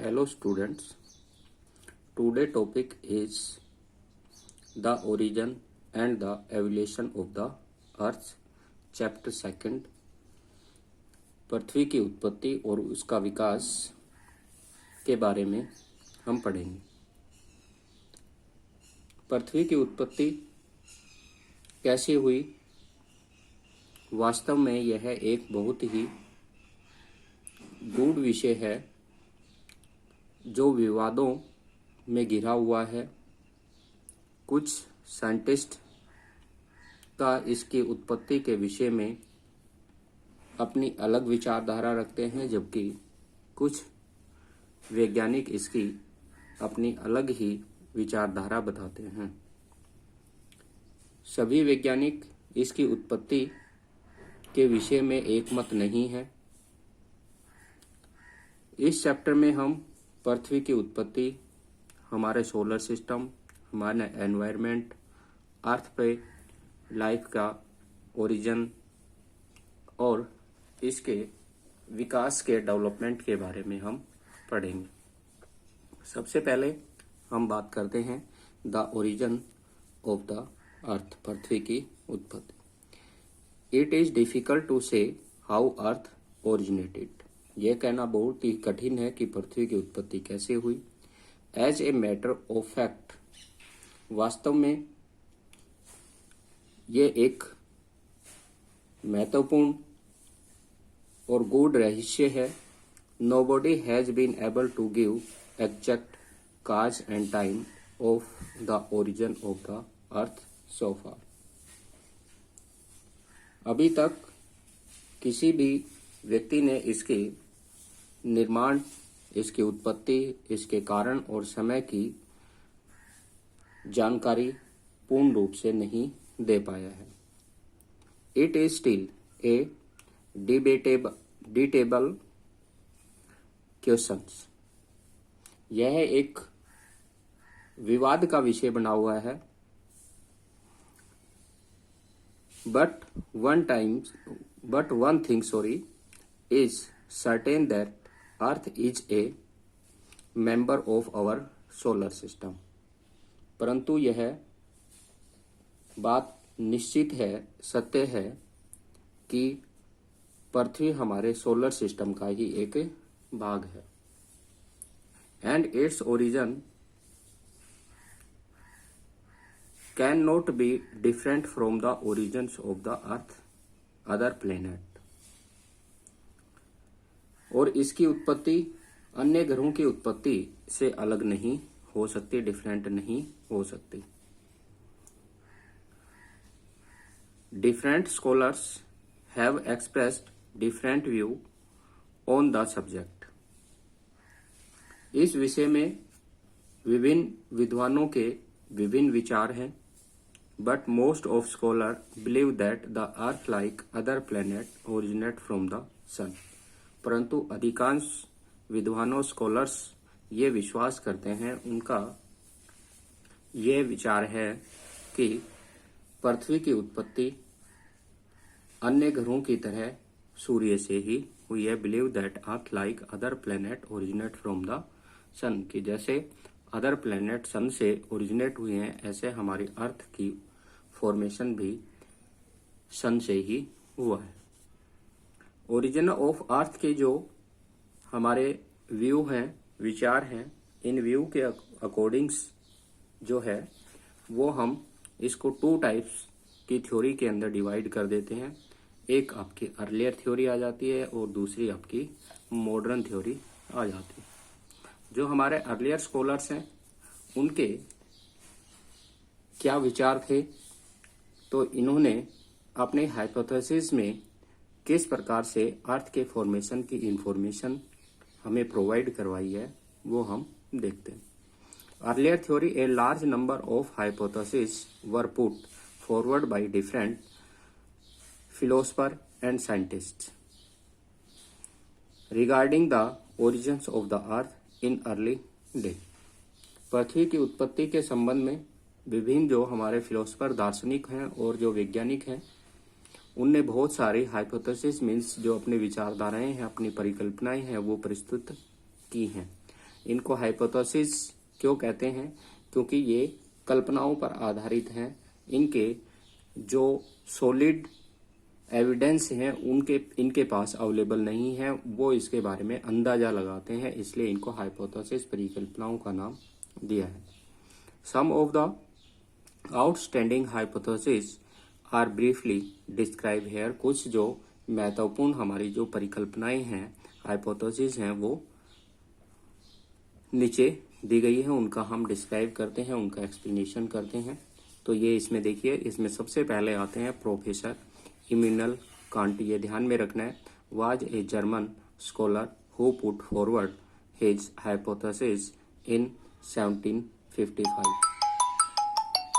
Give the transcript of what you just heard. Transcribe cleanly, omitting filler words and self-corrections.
Hello students, today topic is the origin and the evolution of the earth, chapter 2, पृथ्वी की उत्पत्ति और उसका विकास के बारे में हम पढ़ेंगे। पृथ्वी की उत्पत्ति कैसे हुई? वास्तव में यह एक बहुत ही गूढ़ विषय है जो विवादों में घिरा हुआ है। कुछ साइंटिस्ट का इसकी उत्पत्ति के विषय में अपनी अलग विचारधारा रखते हैं, जबकि कुछ वैज्ञानिक इसकी अपनी अलग ही विचारधारा बताते हैं। सभी वैज्ञानिक इसकी उत्पत्ति के विषय में एकमत नहीं है। इस चैप्टर में हम पृथ्वी की उत्पत्ति, हमारे सोलर सिस्टम, हमारे एनवायरनमेंट, अर्थ पे लाइफ का ओरिजिन और इसके विकास के डेवलपमेंट के बारे में हम पढ़ेंगे। सबसे पहले हम बात करते हैं the origin of the earth, पृथ्वी की उत्पत्ति। It is difficult to say how earth originated. यह कहना बहुत ही कठिन है कि पृथ्वी की उत्पत्ति कैसे हुई। As a matter of fact, वास्तव में ये एक महत्वपूर्ण और गूढ़ रहस्य है। Nobody has been able to give exact cause and time of the origin of the earth so far. अभी तक किसी भी व्यक्ति ने इसके निर्माण, इसकी उत्पत्ति, इसके कारण और समय की जानकारी पूर्ण रूप से नहीं दे पाया है। It is still a debatable questions. यह एक विवाद का विषय बना हुआ है। But one thing is certain that Earth is a member of our solar system। परंतु यह बात निश्चित है, सत्य है कि पृथ्वी हमारे सोलर सिस्टम का ही एक भाग है। And its origin can not be different from the origins of the earth other planet. और इसकी उत्पत्ति अन्य ग्रहों की उत्पत्ति से अलग नहीं हो सकती, डिफरेंट नहीं हो सकती। Different scholars have expressed different view on the subject. इस विषय में विभिन्न विद्वानों के विभिन्न विचार हैं। But most of scholar believe that the earth like other planet originate from the sun. परंतु अधिकांश विद्वानों, स्कॉलर्स ये विश्वास करते हैं, उनका ये विचार है कि पृथ्वी की उत्पत्ति अन्य ग्रहों की तरह सूर्य से ही हुई है। Believe that earth like other planet originate from the sun, कि जैसे अदर प्लेनेट सन से ओरिजिनेट हुए हैं, ऐसे हमारी अर्थ की फॉर्मेशन भी सन से ही हुआ है। ओरिजिन ऑफ अर्थ के जो हमारे व्यू हैं, विचार हैं, इन व्यू के अकॉर्डिंग्स जो है वो हम इसको टू टाइप्स की थ्योरी के अंदर डिवाइड कर देते हैं। एक आपकी अर्लियर थ्योरी आ जाती है और दूसरी आपकी मॉडर्न थ्योरी आ जाती है। जो हमारे अर्लियर स्कॉलर्स हैं उनके क्या विचार थे, तो इन्होंने अपने हाइपोथेसिस में किस प्रकार से अर्थ के फॉर्मेशन की इंफॉर्मेशन हमें प्रोवाइड करवाई है वो हम देखते हैं। Earlier theory, a large number of hypothesis were put forward by different philosopher and scientists regarding the origins of the earth in early day. पृथ्वी की उत्पत्ति के संबंध में विभिन्न जो हमारे फिलोसफर, दार्शनिक हैं और जो वैज्ञानिक हैं, उनने बहुत सारी हाइपोथेसिस मीन्स जो अपनी विचारधाराएं हैं, अपनी परिकल्पनाएं हैं वो प्रस्तुत की हैं। इनको हाइपोथेसिस क्यों कहते हैं? क्योंकि ये कल्पनाओं पर आधारित हैं। इनके जो सॉलिड एविडेंस हैं इनके पास अवेलेबल नहीं है, वो इसके बारे में अंदाजा लगाते हैं, इसलिए इनको हाइपोथेसिस परिकल्पनाओं का नाम दिया है। Some of the outstanding hypothesis are briefly describe here. कुछ जो महत्वपूर्ण हमारी जो परिकल्पनाएं हैं, हाइपोथेसिस हैं, वो नीचे दी गई है, उनका हम डिस्क्राइब करते हैं, उनका एक्सप्लेनेशन करते हैं। तो ये इसमें देखिए, इसमें सबसे पहले आते हैं प्रोफेसर इमैनुअल कांट। ये ध्यान में रखना है, was a German scholar who put forward his hypothesis in 1755।